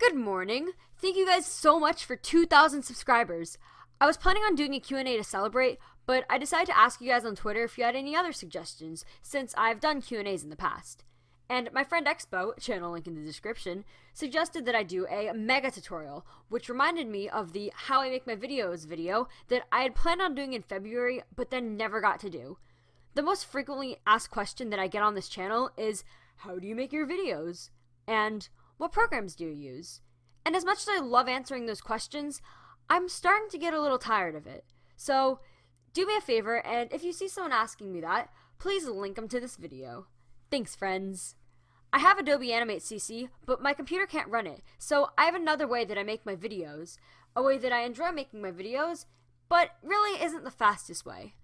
Good morning. Thank you guys so much for 2,000 subscribers. I was planning on doing a Q&A to celebrate, but I decided to ask you guys on Twitter if you had any other suggestions, since I've done Q&As in the past. And my friend Expo, channel link in the description, suggested that I do a mega tutorial, which reminded me of the How I Make My Videos video that I had planned on doing in February, but then never got to do. The most frequently asked question that I get on this channel is, how do you make your videos? And what programs do you use? And as much as I love answering those questions, I'm starting to get a little tired of it. So, do me a favor, and if you see someone asking me that, please link them to this video. Thanks, friends. I have Adobe Animate CC, but my computer can't run it, so I have another way that I make my videos. A way that I enjoy making my videos, but really isn't the fastest way.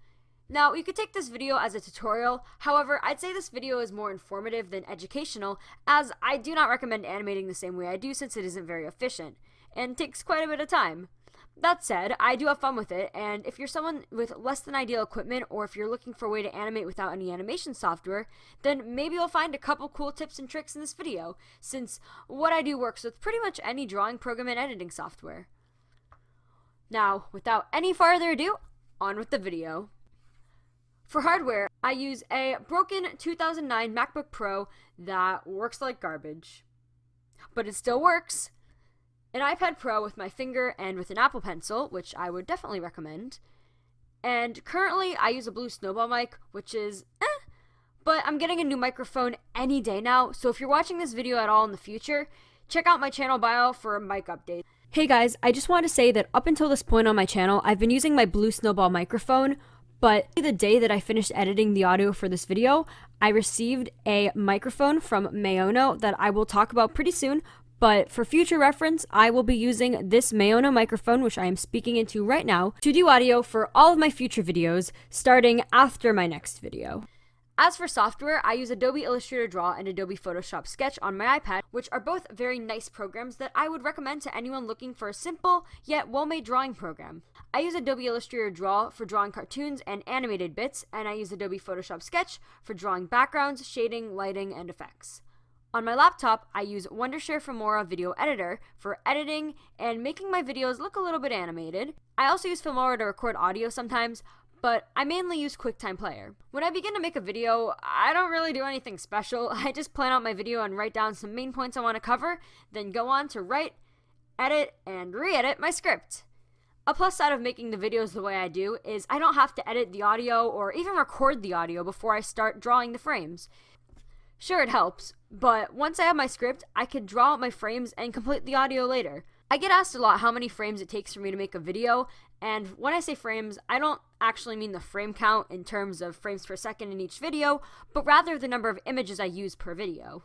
Now, you could take this video as a tutorial, however, I'd say this video is more informative than educational, as I do not recommend animating the same way I do since it isn't very efficient, and takes quite a bit of time. That said, I do have fun with it, and if you're someone with less than ideal equipment, or if you're looking for a way to animate without any animation software, then maybe you'll find a couple cool tips and tricks in this video, since what I do works with pretty much any drawing program and editing software. Now, without any farther ado, on with the video. For hardware, I use a broken 2009 MacBook Pro that works like garbage. But it still works. An iPad Pro with my finger and with an Apple Pencil, which I would definitely recommend. And currently, I use a Blue Snowball mic, which is but I'm getting a new microphone any day now, so if you're watching this video at all in the future, check out my channel bio for a mic update. Hey guys, I just want to say that up until this point on my channel, I've been using my Blue Snowball microphone, but the day that I finished editing the audio for this video, I received a microphone from Mayono that I will talk about pretty soon, but for future reference, I will be using this Mayono microphone, which I am speaking into right now, to do audio for all of my future videos, starting after my next video. As for software, I use Adobe Illustrator Draw and Adobe Photoshop Sketch on my iPad, which are both very nice programs that I would recommend to anyone looking for a simple, yet well-made drawing program. I use Adobe Illustrator Draw for drawing cartoons and animated bits, and I use Adobe Photoshop Sketch for drawing backgrounds, shading, lighting, and effects. On my laptop, I use Wondershare Filmora Video Editor for editing and making my videos look a little bit animated. I also use Filmora to record audio sometimes, but I mainly use QuickTime Player. When I begin to make a video, I don't really do anything special. I just plan out my video and write down some main points I want to cover, then go on to write, edit, and re-edit my script. A plus side of making the videos the way I do is I don't have to edit the audio or even record the audio before I start drawing the frames. Sure, it helps, but once I have my script, I can draw out my frames and complete the audio later. I get asked a lot how many frames it takes for me to make a video, and when I say frames, I don't actually mean the frame count in terms of frames per second in each video, but rather the number of images I use per video.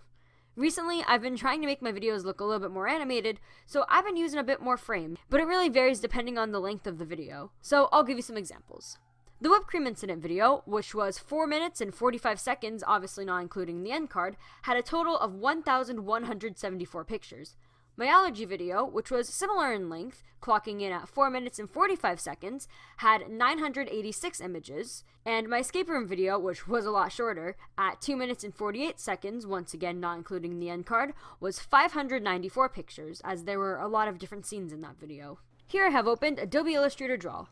Recently, I've been trying to make my videos look a little bit more animated, so I've been using a bit more frame, but it really varies depending on the length of the video. So I'll give you some examples. The whipped cream incident video, which was 4 minutes and 45 seconds, obviously not including the end card, had a total of 1,174 pictures. My allergy video, which was similar in length, clocking in at 4 minutes and 45 seconds, had 986 images, and my escape room video, which was a lot shorter, at 2 minutes and 48 seconds, once again not including the end card, was 594 pictures, as there were a lot of different scenes in that video. Here I have opened Adobe Illustrator Draw.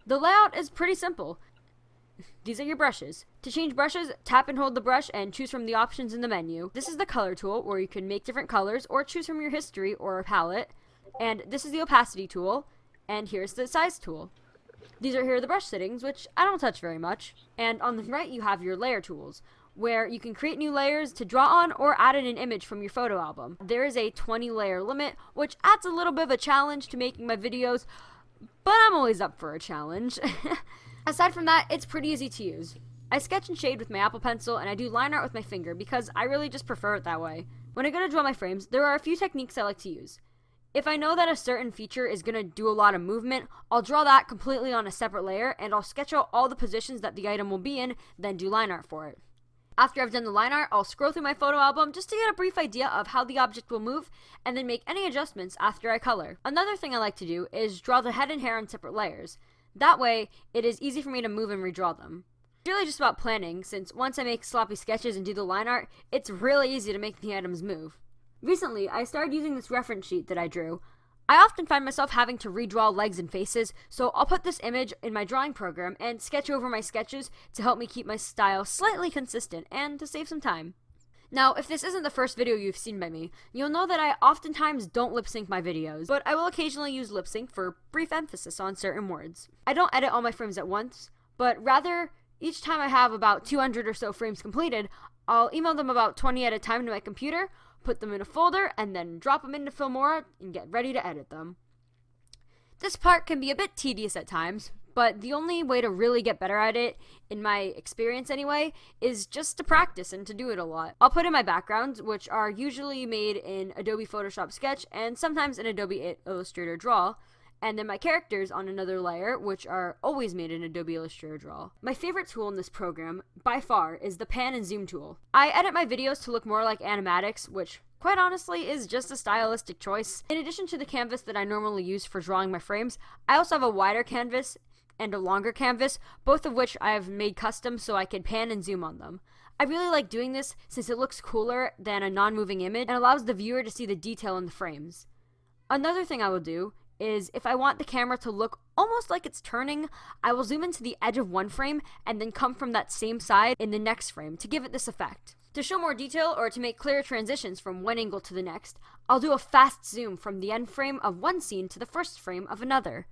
The layout is pretty simple. These are your brushes. To change brushes, tap and hold the brush and choose from the options in the menu. This is the color tool, where you can make different colors or choose from your history or a palette. And this is the opacity tool, and here's the size tool. Here are the brush settings, which I don't touch very much. And on the right you have your layer tools, where you can create new layers to draw on or add in an image from your photo album. There is a 20 layer limit, which adds a little bit of a challenge to making my videos, but I'm always up for a challenge. Aside from that, it's pretty easy to use. I sketch and shade with my Apple Pencil, and I do line art with my finger because I really just prefer it that way. When I go to draw my frames, there are a few techniques I like to use. If I know that a certain feature is going to do a lot of movement, I'll draw that completely on a separate layer, and I'll sketch out all the positions that the item will be in, then do line art for it. After I've done the line art, I'll scroll through my photo album just to get a brief idea of how the object will move, and then make any adjustments after I color. Another thing I like to do is draw the head and hair in separate layers. That way, it is easy for me to move and redraw them. It's really just about planning, since once I make sloppy sketches and do the line art, it's really easy to make the items move. Recently, I started using this reference sheet that I drew. I often find myself having to redraw legs and faces, so I'll put this image in my drawing program and sketch over my sketches to help me keep my style slightly consistent and to save some time. Now, if this isn't the first video you've seen by me, you'll know that I oftentimes don't lip sync my videos, but I will occasionally use lip sync for brief emphasis on certain words. I don't edit all my frames at once, but rather, each time I have about 200 or so frames completed, I'll email them about 20 at a time to my computer, put them in a folder, and then drop them into Filmora and get ready to edit them. This part can be a bit tedious at times, but the only way to really get better at it, in my experience anyway, is just to practice and to do it a lot. I'll put in my backgrounds, which are usually made in Adobe Photoshop Sketch and sometimes in Adobe Illustrator Draw, and then my characters on another layer, which are always made in Adobe Illustrator Draw. My favorite tool in this program, by far, is the pan and zoom tool. I edit my videos to look more like animatics, which quite honestly is just a stylistic choice. In addition to the canvas that I normally use for drawing my frames, I also have a wider canvas and a longer canvas, both of which I've made custom so I can pan and zoom on them. I really like doing this since it looks cooler than a non-moving image and allows the viewer to see the detail in the frames. Another thing I will do is if I want the camera to look almost like it's turning, I will zoom into the edge of one frame and then come from that same side in the next frame to give it this effect. To show more detail or to make clearer transitions from one angle to the next, I'll do a fast zoom from the end frame of one scene to the first frame of another.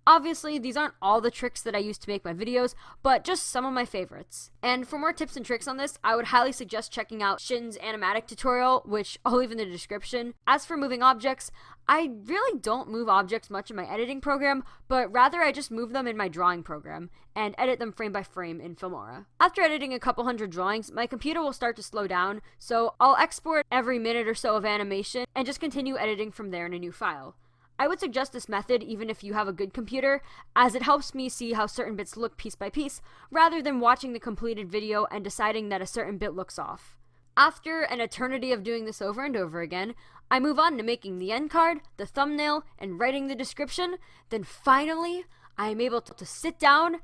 Obviously, these aren't all the tricks that I use to make my videos, but just some of my favorites. And for more tips and tricks on this, I would highly suggest checking out Shin's animatic tutorial, which I'll leave in the description. As for moving objects, I really don't move objects much in my editing program, but rather I just move them in my drawing program and edit them frame by frame in Filmora. After editing a couple hundred drawings, my computer will start to slow down, so I'll export every minute or so of animation and just continue editing from there in a new file. I would suggest this method even if you have a good computer, as it helps me see how certain bits look piece by piece, rather than watching the completed video and deciding that a certain bit looks off. After an eternity of doing this over and over again, I move on to making the end card, the thumbnail, and writing the description. Then finally, I am able to sit down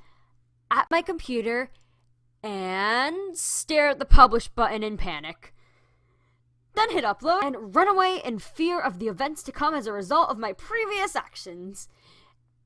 at my computer and stare at the publish button in panic. Then hit upload and run away in fear of the events to come as a result of my previous actions.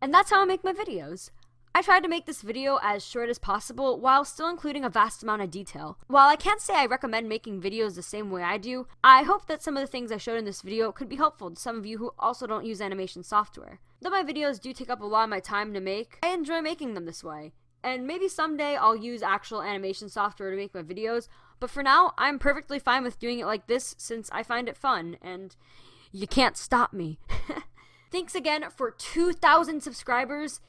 And that's how I make my videos. I tried to make this video as short as possible while still including a vast amount of detail. While I can't say I recommend making videos the same way I do, I hope that some of the things I showed in this video could be helpful to some of you who also don't use animation software. Though my videos do take up a lot of my time to make, I enjoy making them this way. And maybe someday I'll use actual animation software to make my videos, but for now, I'm perfectly fine with doing it like this since I find it fun, and you can't stop me. Thanks again for 2,000 subscribers.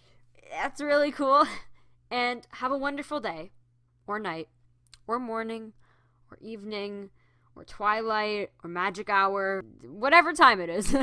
That's really cool. And have a wonderful day, or night, or morning, or evening, or twilight, or magic hour, whatever time it is.